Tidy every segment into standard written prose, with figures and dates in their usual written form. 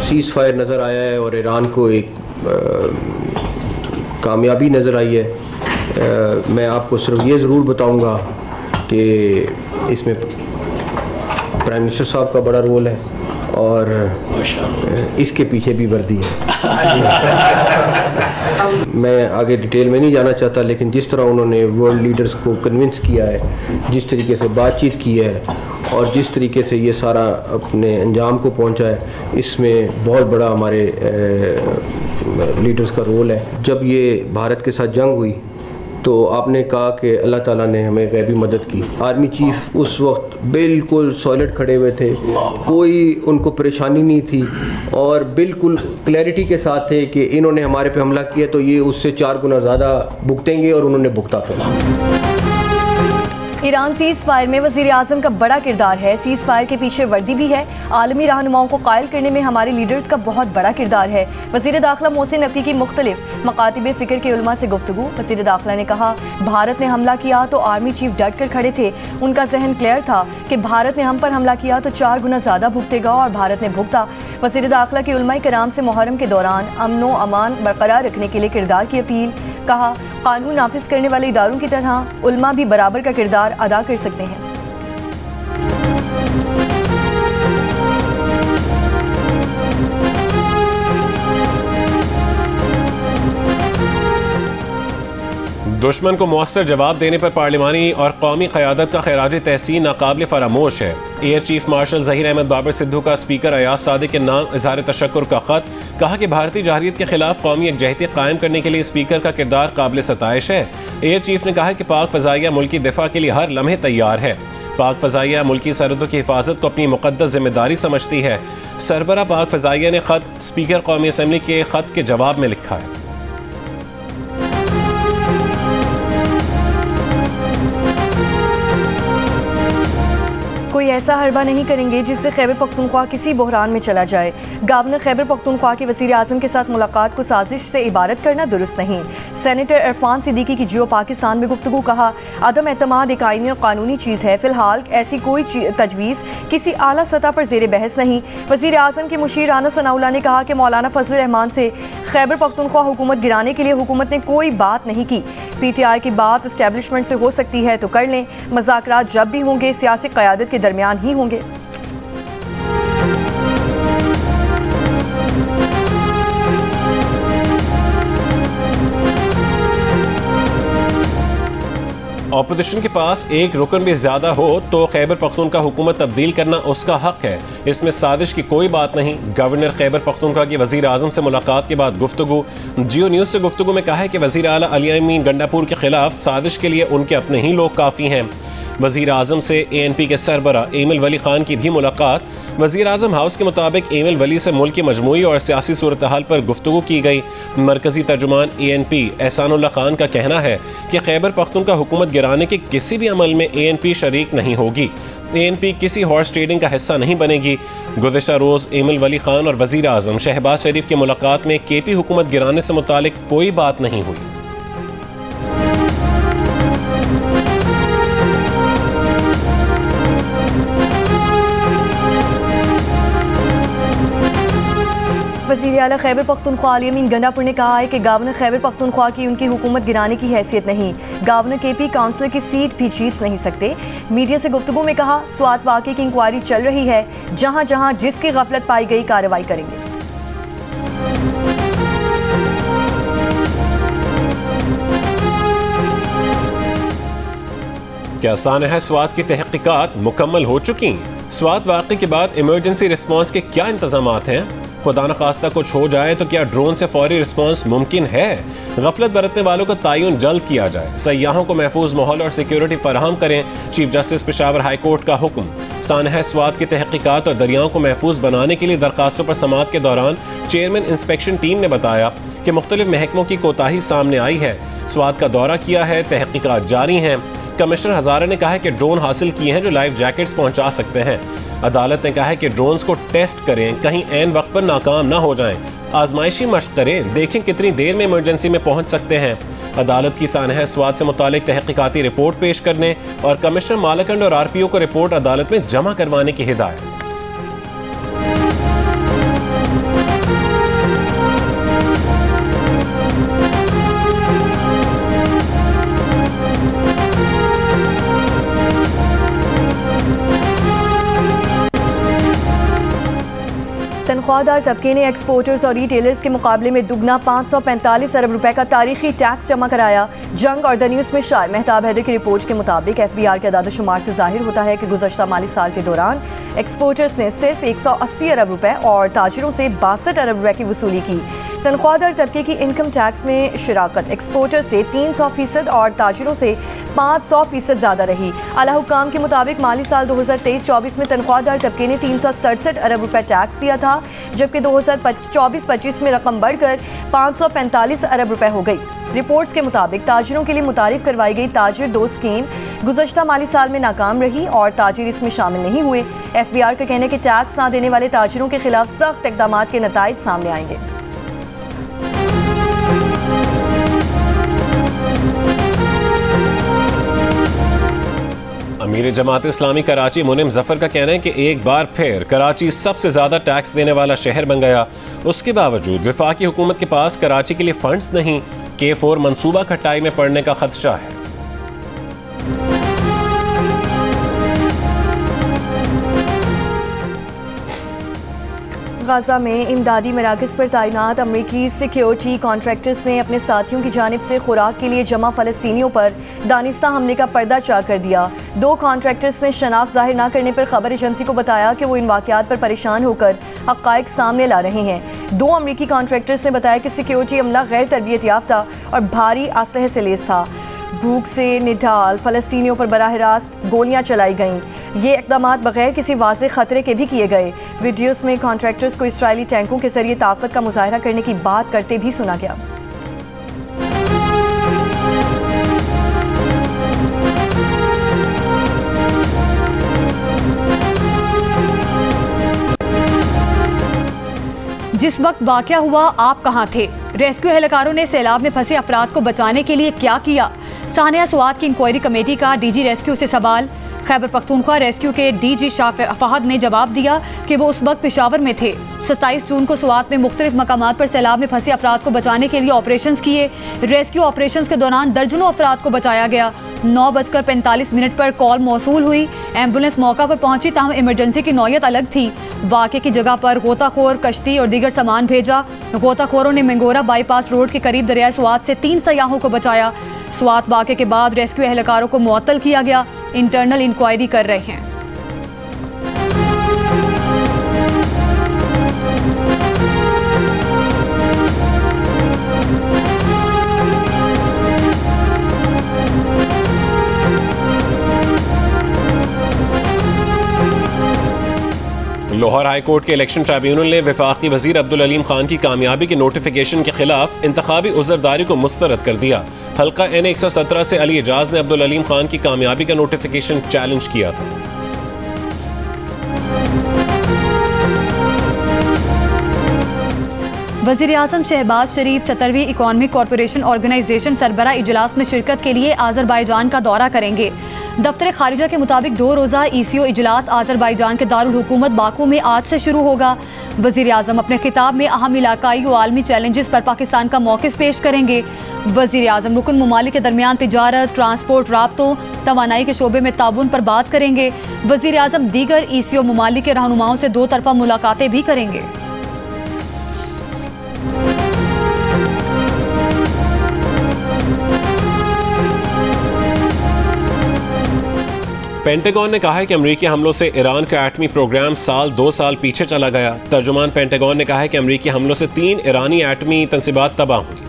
Seize fire नज़र आया है और ईरान को एक कामयाबी नज़र आई है। मैं आपको सिर्फ ये ज़रूर बताऊंगा कि इसमें प्राइम मिनिस्टर साहब का बड़ा रोल है और इसके पीछे भी वर्दी है। मैं आगे डिटेल में नहीं जाना चाहता, लेकिन जिस तरह उन्होंने वर्ल्ड लीडर्स को कन्विंस किया है, जिस तरीके से बातचीत की है और जिस तरीके से ये सारा अपने अंजाम को पहुंचा है, इसमें बहुत बड़ा हमारे लीडर्स का रोल है। जब ये भारत के साथ जंग हुई तो आपने कहा कि अल्लाह ताला ने हमें गैबी मदद की। आर्मी चीफ उस वक्त बिल्कुल सॉलिड खड़े हुए थे, कोई उनको परेशानी नहीं थी और बिल्कुल क्लैरिटी के साथ थे कि इन्होंने हमारे पे हमला किया तो ये उससे 4 गुना ज़्यादा भुगतेंगे, और उन्होंने भुगता था। ईरान सीज़ फायर में वज़ीर आज़म का बड़ा किरदार है। सीज़ फायर के पीछे वर्दी भी है। आलमी रहनुमाओं को कायल करने में हमारे लीडर्स का बहुत बड़ा किरदार है। वज़ीर दाखिला मोहसिन नकवी की मुख्तलिफ मकातिब फ़िक्र के उलमा से गुफ्तगू। वज़ीर दाखिला ने कहा, भारत ने हमला किया तो आर्मी चीफ डट कर खड़े थे। उनका जहन क्लियर था कि भारत ने हम पर हमला किया तो 4 गुना ज़्यादा भुगतेगा, और भारत ने भुगता। वज़ीर दाखिला की उलमाए कराम से मुहर्रम के दौरान अमन व अमान बरकरार रखने के लिए किरदार की अपील। कहा, कानून नाफिज करने वाले इदारों की तरह उलमा भी बराबर का किरदार अदा कर सकते हैं। दुश्मन को मौसर जवाब देने पर पार्लिमानी और कौमी क़यादत का खैराज तहसीन नाकाबिल फरामोश है। Air chief marshal Zaheer Ahmed Babar Sidhu का स्पीकर अयाज सादिक के नाम इज़हार तशक्कुर का ख़त। कहा कि भारतीय जाहिरियत के खिलाफ कौमी यकजहती कायम करने के लिए स्पीकर का किरदार काबिल सताइश है। एयर चीफ ने कहा कि पाक फ़ज़ाइया मुल्की दिफा के लिए हर लम्हे तैयार है। पाक फ़ज़ाइया मुल्की सरहदों की हिफाजत को अपनी मुक़द्दस जिम्मेदारी समझती है। सरबरा पाक फ़ज़ाइया ने ख़त स्पीकर कौमी असम्बली के ख़त के जवाब में लिखा है। कोई ऐसा हरबा नहीं करेंगे जिससे खैबर पख्तूनख्वा किसी बहरान में चला जाए। गवर्नर खैबर पख्तूनख्वा के वज़ीर आज़म के साथ मुलाकात को साजिश से इबारत करना दुरुस्त नहीं। सेनेटर इरफान सिद्दीकी की जियो पाकिस्तान में गुफ्तगू। कहा, अदम एतमाद एक आईनी और कानूनी चीज़ है। फ़िलहाल ऐसी कोई तजवीज़ किसी आला सतह पर ज़ेर बहस नहीं। वज़ीर आज़म के मुशीर राना सनाउल्लाह ने कहा कि मौलाना फजल रहमान से खैबर पख्तूनख्वा हुकूमत गिराने के लिए हुकूमत ने कोई बात नहीं की। PTI की बात इस्टेब्लिशमेंट से हो सकती है तो कर लें। मज़ाकरात जब भी होंगे सियासी क़यादत के दरमियान ही होंगे। ऑपोजिशन के पास एक रुकन भी ज्यादा हो तो खैबर पख्तूनख्वा हुकूमत तब्दील करना उसका हक है, इसमें साजिश की कोई बात नहीं। गवर्नर खैबर पख्तूनख्वा की वज़ीर आज़म से मुलाकात के बाद गुफ्तगू। जियो न्यूज़ से गुफ्तगू में कहा है कि वज़ीर आला अली अमीन गंडापुर के खिलाफ साजिश के लिए उनके अपने ही लोग काफ़ी हैं। वज़ीर आज़म से ANP के सरबरा एमिल वली खान की भी मुलाकात। वज़ीर आज़म हाउस के मुताबिक एमिल वली से मुल्क की मजमूई और सियासी सूरत हाल पर गुफ्तगू की गई। मरकज़ी तर्जुमान ANP एहसानुल्लाह खान का कहना है कि खैबर पख्तूनख्वा हुकूमत गिराने के किसी भी अमल में ANP शरीक नहीं होगी। ANP किसी हॉर्स ट्रेडिंग का हिस्सा नहीं बनेगी। गुज़िश्ता रोज़ एमिल वली खान और वज़ीर आज़म शहबाज शरीफ की मुलाकात में KP हुकूमत गिराने से मुतालिक कोई बात नहीं हुई। वज़ीर आला खैबर पख्तूनख्वा अली अमीन गंडापुर ने कहा है कि गवर्नर खैबर पख्तूनख्वा की उनकी हुकूमत गिराने की हैसियत नहीं। गवर्नर KP काउंसिल की सीट भी जीत नहीं सकते। मीडिया से गुफ्तगू में कहा, स्वात वाक़े की इंक्वायरी चल रही है, जहाँ जहाँ जिसकी गफलत पाई गई कार्रवाई करेंगे। क्या सानहा स्वात की तहकीकात मुकम्मल हो चुकी? स्वात वाक़े के बाद इमरजेंसी रिस्पॉन्स के क्या इंतजामात हैं? खुदा न खास्ता कुछ हो जाए तो क्या ड्रोन से फौरी रिस्पॉन्स मुमकिन है? गफलत बरतने वालों का तयन जल्द किया जाए। सयाहों को महफूज माहौल और सिक्योरिटी फराहम करें। Chief justice Peshawar high court का हुक्म। सानहा स्वात की तहकीकात और दरियाओं को महफूज बनाने के लिए दरखास्तों पर समाअत के दौरान चेयरमैन इंस्पेक्शन टीम ने बताया कि मुख्तलिफ महकमों की कोताही सामने आई है। स्वात का दौरा किया है, तहकीकात जारी हैं। कमिश्नर हजारे ने कहा है कि ड्रोन हासिल किए हैं जो लाइफ जैकेट्स पहुंचा सकते हैं। अदालत ने कहा है कि ड्रोन्स को टेस्ट करें, कहीं ऐन वक्त पर नाकाम ना हो जाएं। आजमाइशी मशक करें, देखें कितनी देर में इमरजेंसी में पहुंच सकते हैं। अदालत की सानहा स्वात से मुतालिक तहकीकाती रिपोर्ट पेश करने और कमिश्नर मालकंड और RPO को रिपोर्ट अदालत में जमा करवाने की हिदायत। तनख्वाहदार तबके ने एक्सपोर्टर्स और रिटेलर्स के मुकाबले में दुगना 545 अरब रुपए का तारीखी टैक्स जमा कराया। जंग और द न्यूज़ में शायर मेहताब हैदर की रिपोर्ट के मुताबिक FBR के अदाद-ओ-शुमार से जाहिर होता है कि गुज़श्ता माली साल के दौरान एक्सपोर्टर्स ने सिर्फ 180 अरब रुपए और ताजिरों से 62 अरब रुपए की वसूली की। तनख्वाहदार तबके की इनकम टैक्स में शिराकत एक्सपोर्टर से 300% और ताजिरों से 500% ज़्यादा रही। आला हुक्काम के मुताबिक माली साल 2023-24 में तनख्वाहदार तबके ने 367 अरब रुपए टैक्स दिया था, जबकि 2024-25 में रकम बढ़कर 545 अरब रुपए हो गई। रिपोर्ट्स के मुताबिक ताजिरों के लिए मुतारिफ करवाई गई ताजिर 2 स्कीम गुज़श्ता माली साल में नाकाम रही और ताजिर इसमें शामिल नहीं हुए। FBR का कहना है कि टैक्स ना देने वाले ताजिरों के खिलाफ सख्त इक़दाम के नताइज सामने आएंगे। अमीर जमात इस्लामी कराची मुनिम जफर का कहना है कि एक बार फिर कराची सबसे ज्यादा टैक्स देने वाला शहर बन गया। उसके बावजूद वफाकी हुकूमत के पास कराची के लिए फंड्स नहीं, K4 मंसूबा खटाई में पड़ने का खदशा है। गाज़ा में इमदादी मराकज़ पर तैनात अमरीकी सिक्योरिटी कॉन्ट्रैक्टर्स ने अपने साथियों की जानिब से खुराक के लिए जमा फ़लस्तीनियों पर दानिस्ता हमले का पर्दा चाक कर दिया। 2 कॉन्ट्रैक्टर्स ने शनाख्त ज़ाहिर न करने पर खबर एजेंसी को बताया कि वो इन वाक़यात पर परेशान होकर हक़ाइक़ सामने ला रहे हैं। 2 अमरीकी कॉन्ट्रैक्टर्स ने बताया कि सिक्योरिटी अमला गैर तरबियत याफ्ता और भारी असलहे से लैस था। भूख से निढाल फ़लस्तीनियों पर बराह रास्त गोलियां चलाई गईं। ये इक़दामात बगैर किसी वाज़ेह ख़तरे के भी किए गए। वीडियोस में कॉन्ट्रैक्टर्स को इसराइली टैंकों के जरिए ताकत का मुजाहरा करने की बात करते भी सुना गया। जिस वक्त वाक़या हुआ आप कहाँ थे? रेस्क्यू एहलकारों ने सैलाब में फंसे अफराद को बचाने के लिए क्या किया? सानिया स्वात की इंक्वायरी कमेटी का DG रेस्क्यू से सवाल। खैबर पख्तूनख्वा रेस्क्यू के DG शाह फहद ने जवाब दिया कि वो उस वक्त पेशावर में थे। 27 जून को स्वात में मुख्तलिफ मकामात पर सैलाब में फंसे अफराद को बचाने के लिए ऑपरेशंस किए। रेस्क्यू ऑपरेशंस के दौरान दर्जनों अफराद को बचाया गया। 9:45 पर कॉल मौसूल हुई। एम्बुलेंस मौका पर पहुंची, ताहम इमरजेंसी की नौयत अलग थी। वाक़े की जगह पर गोताखोर, कश्ती और दीगर सामान भेजा। गोताखोरों ने मंगोरा बाईपास रोड के करीब दरिया स्वात से 3 सयाहों को बचाया। स्वात वाक़े के बाद रेस्क्यू एहलकारों को मुअत्तल किया गया। इंटरनल इंक्वायरी कर रहे हैं। लाहौर हाई कोर्ट के इलेक्शन ट्राइब्यूनल ने वफाकी वजीर अब्दुल अलीम खान की कामयाबी के नोटिफिकेशन के खिलाफ इंतखाबी उज़रदारी को मुस्तरद कर दिया। हल्का N 117 से अली एजाज ने अब्दुल अलीम खान की कामयाबी का नोटिफिकेशन चैलेंज किया था। वज़ीर-ए-आज़म शहबाज शरीफ 17वीं इकॉनमिक कॉरपोरेशन ऑर्गेनाइजेशन सरबरा इजलास में शिरकत के लिए आज़रबाईजान का दौरा करेंगे। दफ्तर खारिजा के मुताबिक 2 रोज़ा ECO इजलास आज़रबाईजान के दारुल हुकूमत बाकू में आज से शुरू होगा। वज़ीर-ए-आज़म अपने खिताब में अहम इलाकाई व आलमी चैलेंजेस पर पाकिस्तान का मौक़िफ़ पेश करेंगे। वज़ीर-ए-आज़म रुकन मुमालिक के दरमियान तिजारत, ट्रांसपोर्ट, राब्तों, तवानाई के शोबे में ताउन पर बात करेंगे। वज़ीर-ए-आज़म दीगर ECO मुमालिक के रहनुमाओं से 2 तरफ़ा मुलाकातें भी करेंगे। पेंटागन ने कहा है कि अमरीकी हमलों से ईरान का एटमी प्रोग्राम 2 साल पीछे चला गया। तर्जुमान पेंटागन ने कहा है कि अमरीकी हमलों से 3 ईरानी एटमी तंसीबात तबाह हुई।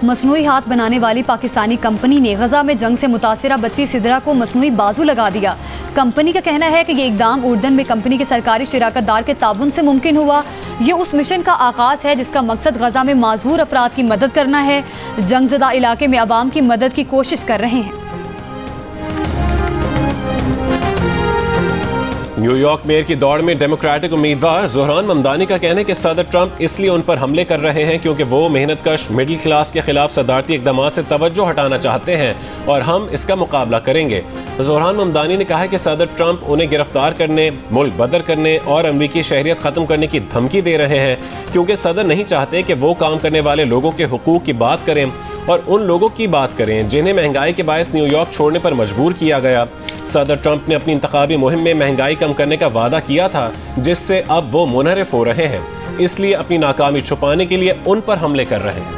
मसनूई हाथ बनाने वाली पाकिस्तानी कंपनी ने गजा में जंग से मुतासिरा बच्ची सिदरा को मसनूई बाजू लगा दिया। कंपनी का कहना है कि ये इकदाम उर्दन में कंपनी के सरकारी शिराकतदार के ताउन से मुमकिन हुआ। ये उस मिशन का आगाज़ है जिसका मकसद गजा में माजूर अफराद की मदद करना है। जंगज़दा इलाके में अवाम की मदद की कोशिश कर रहे हैं। न्यूयॉर्क मेयर की दौड़ में डेमोक्रेटिक उम्मीदवार ज़ोहरान ममदानी का कहना है कि सदर ट्रंप इसलिए उन पर हमले कर रहे हैं क्योंकि वो मेहनतकश मिडिल क्लास के खिलाफ सदारती इक़दामात से तवज्जो हटाना चाहते हैं और हम इसका मुकाबला करेंगे। ज़ोहरान ममदानी ने कहा है कि सदर ट्रंप उन्हें गिरफ्तार करने, मुल्क बदर करने और अमरीकी शहरियत ख़त्म करने की धमकी दे रहे हैं क्योंकि सदर नहीं चाहते कि वो काम करने वाले लोगों के हुकूक की बात करें और उन लोगों की बात करें जिन्हें महंगाई के बायस न्यूयॉर्क छोड़ने पर मजबूर किया गया। सदर ट्रंप ने अपनी इंतखाबी मुहिम में महंगाई कम करने का वादा किया था जिससे अब वो मुनहरिफ हो रहे हैं, इसलिए अपनी नाकामी छुपाने के लिए उन पर हमले कर रहे हैं।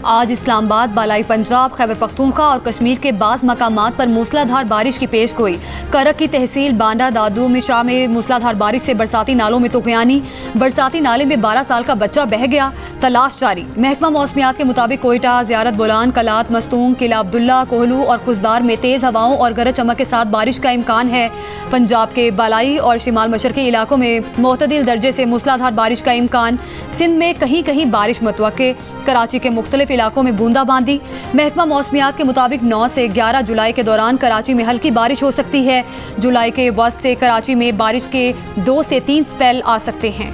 आज इस्लामाबाद, बालाई पंजाब, खैबर पख्तूनख्वा और कश्मीर के बाज़ मकामात पर मूसलाधार बारिश की पेश गोई। करक की तहसील बांडा दादू में शाह में मूसलाधार बारिश से बरसाती नालों में तुग़यानी, बरसाती नाले में 12 साल का बच्चा बह गया, तलाश जारी। महकमा मौसमियात के मुताबिक कोयटा, ज़ियारत बोलान, कलात, मस्तूंग, किला अब्दुल्ला, कोहलू और खुजदार में तेज़ हवाओं और गरज चमक के साथ बारिश का इम्कान है। पंजाब के बालाई और शिमाल मशरक़ी इलाकों में मुतदिल दर्जे से मूसलाधार बारिश का इम्कान। सिंध में कहीं कहीं बारिश मुतवक्के, कराची के मुख्तलिफ इलाकों में बूंदाबांदी। महकमा मौसमियात के मुताबिक 9 से 11 जुलाई के दौरान कराची में हल्की बारिश हो सकती है। जुलाई के वस्त से कराची में बारिश के 2 से 3 स्पेल आ सकते हैं।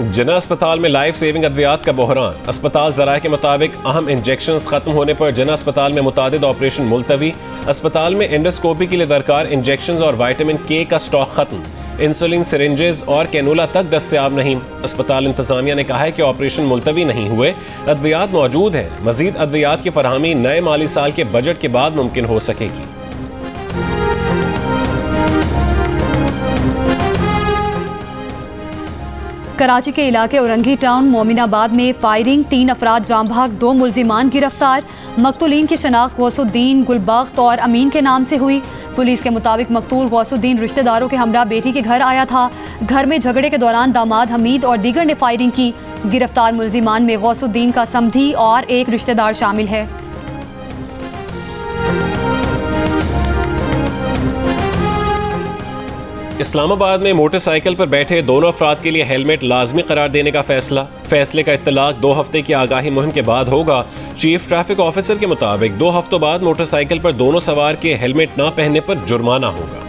जिना अस्पताल में लाइफ सेविंग अद्वियात का बहरान। अस्पताल ज़राए के मुताबिक अहम इंजेक्शंस खत्म होने पर जिना अस्पताल में मुतादिद ऑपरेशन मुलतवी। अस्पताल में एंडोस्कोपी के लिए दरकार इंजेक्शंस और विटामिन के का स्टॉक खत्म। इंसुलिन, सिरिंजेस और कैनूला तक दस्तयाब नहीं। अस्पताल इंतजामिया ने कहा है कि ऑपरेशन मुलतवी नहीं हुए, अद्वियात मौजूद है। मजीद अद्वियात की फरहमी नए माली साल के बजट के बाद मुमकिन हो सकेगी। कराची के इलाके औरंगी टाउन मोमिनाबाद में फायरिंग, 3 अफराद जाम भाग, 2 मुल्जिमान गिरफ्तार। मकतूलीन की शनाख्त गौसुद्दीन, गुलबख्त और अमीन के नाम से हुई। पुलिस के मुताबिक मकतूल गौसुद्दीन रिश्तेदारों के हमरा बेटी के घर आया था। घर में झगड़े के दौरान दामाद हमीद और दीगर ने फायरिंग की। गिरफ्तार मुल्जिमान में गौसुद्दीन का समधी और एक रिश्तेदार शामिल है। इस्लामाबाद में मोटरसाइकिल पर बैठे दोनों अफराद के लिए हेलमेट लाजमी करार देने का फैसले का इत्तलाक 2 हफ्ते की आगाही मुहिम के बाद होगा। चीफ ट्रैफिक ऑफिसर के मुताबिक 2 हफ्तों बाद मोटरसाइकिल पर दोनों सवार के हेलमेट ना पहनने पर जुर्माना होगा।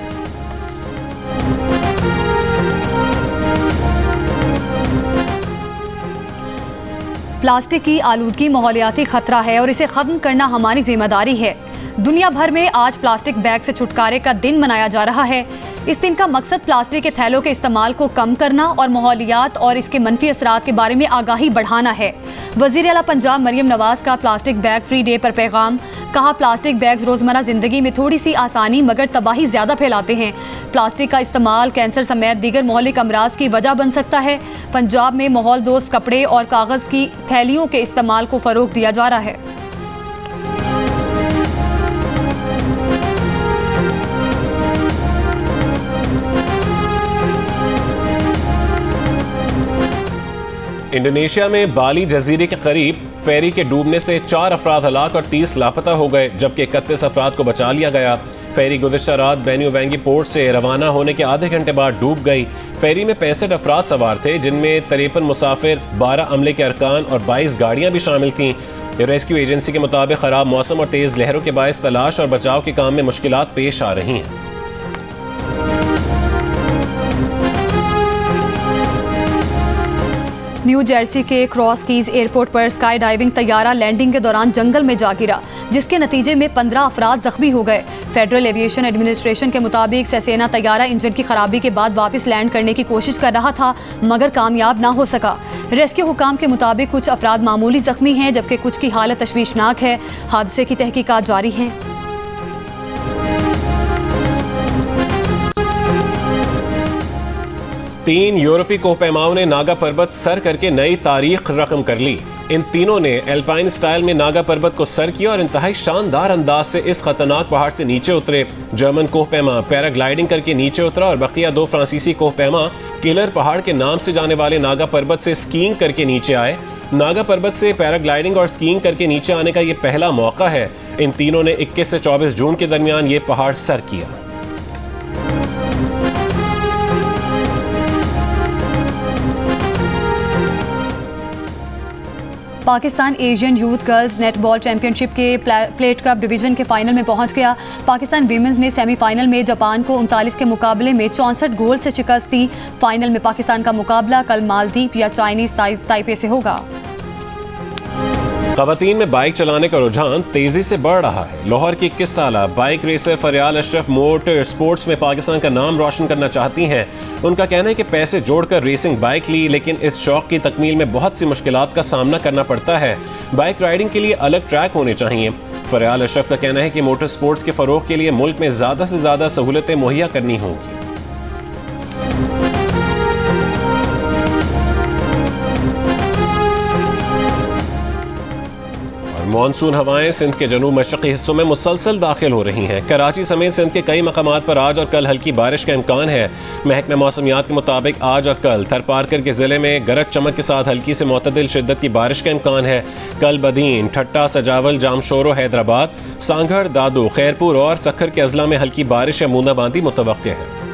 प्लास्टिक की आलूदगी माहौलियाती खतरा है और इसे खत्म करना हमारी जिम्मेदारी है। दुनिया भर में आज प्लास्टिक बैग से छुटकारे का दिन मनाया जा रहा है। इस दिन का मकसद प्लास्टिक के थैलों के इस्तेमाल को कम करना और माहौलियात और इसके मनफी असरात के बारे में आगाही बढ़ाना है। वज़ीर आला पंजाब मरियम नवाज का प्लास्टिक बैग फ्री डे पर पैगाम। कहा, प्लास्टिक बैग्स रोज़मर्रा ज़िंदगी में थोड़ी सी आसानी मगर तबाही ज़्यादा फैलाते हैं। प्लास्टिक का इस्तेमाल कैंसर समेत दीगर महलिक अमराज की वजह बन सकता है। पंजाब में माहौल दोस्त कपड़े और कागज़ की थैलियों के इस्तेमाल को फ़रोग़ दिया जा रहा है। इंडोनेशिया में बाली जजीरे के करीब फेरी के डूबने से 4 अफराद हलाक और 30 लापता हो गए, जबकि 31 अफराद को बचा लिया गया। फेरी गुज़िश्ता रात बेन्यूवेंगी पोर्ट से रवाना होने के आधे घंटे बाद डूब गई। फेरी में 65 अफराद सवार थे, जिनमें 53 मुसाफिर, 12 अमले के अरकान और 22 गाड़ियाँ भी शामिल थीं। रेस्क्यू एजेंसी के मुताबिक खराब मौसम और तेज़ लहरों के बायस तलाश और बचाव के काम में मुश्किलात पेश आ रही हैं। न्यू जर्सी के क्रॉस कीज एयरपोर्ट पर स्काई डाइविंग तैयारा लैंडिंग के दौरान जंगल में जा गिरा, जिसके नतीजे में 15 अफराद जख्मी हो गए। फेडरल एविएशन एडमिनिस्ट्रेशन के मुताबिक सेसेना तैयारा इंजन की खराबी के बाद वापस लैंड करने की कोशिश कर रहा था मगर कामयाब ना हो सका। रेस्क्यू हुकाम के मुताबिक कुछ अफराद मामूली जख्मी हैं, जबकि कुछ की हालत तशवीशनाक है। हादसे की तहकीकात जारी है। तीन यूरोपीय कोहपैमाओं ने नागा पर्वत सर करके नई तारीख रकम कर ली। इन तीनों ने एल्पाइन स्टाइल में नागा पर्वत को सर किया और इंतहाई शानदार अंदाज से इस खतरनाक पहाड़ से नीचे उतरे। जर्मन कोहपैमा पैराग्लाइडिंग करके नीचे उतरा और बकिया 2 फ्रांसीसी कोहपैमा किलर पहाड़ के नाम से जाने वाले नागा पर्वत से स्कीइंग करके नीचे आए। नागा पर्वत से पैराग्लाइडिंग और स्कीइंग करके नीचे आने का ये पहला मौका है। इन तीनों ने 21 से 24 जून के दरमियान ये पहाड़ सर किया। Pakistan Asian youth girls netball championship के प्लेट कप डिवीजन के फाइनल में पहुंच गया। पाकिस्तान वीमेंस ने सेमीफाइनल में जापान को 39 के मुकाबले में 64 गोल से शिकस्त दी। फाइनल में पाकिस्तान का मुकाबला कल मालदीव या चाइनीज ताइपे से होगा। ख़वातीन में बाइक चलाने का रुझान तेजी से बढ़ रहा है। लाहौर की 21 साला बाइक रेसर फरियाल अशरफ मोटर स्पोर्ट्स में पाकिस्तान का नाम रोशन करना चाहती हैं। उनका कहना है कि पैसे जोड़कर रेसिंग बाइक ली, लेकिन इस शौक की तकमील में बहुत सी मुश्किलात का सामना करना पड़ता है। बाइक राइडिंग के लिए अलग ट्रैक होने चाहिए। फरियाल अशरफ का कहना है कि मोटर स्पोर्ट्स के फ़रोग के लिए मुल्क में ज़्यादा से ज़्यादा सहूलतें मुहैया करनी होंगी। मानसून हवाएं सिंध के जनूब मशरक़ी हिस्सों में मुसलसल दाखिल हो रही हैं। कराची समेत सिंध के कई मकामात पर आज और कल हल्की बारिश का इम्कान है। महकमा मौसमियात के मुताबिक आज और कल थरपारकर के ज़िले में गरज चमक के साथ हल्की से मुतदिल शिद्दत की बारिश का इम्कान है। कल बदीन, ठट्टा, सजावल, जामशोरो, हैदराबाद, सांगड़, दादू, खैरपुर और सखर के अजला में हल्की बारिश या बूंदाबांदी मुतवक्के है।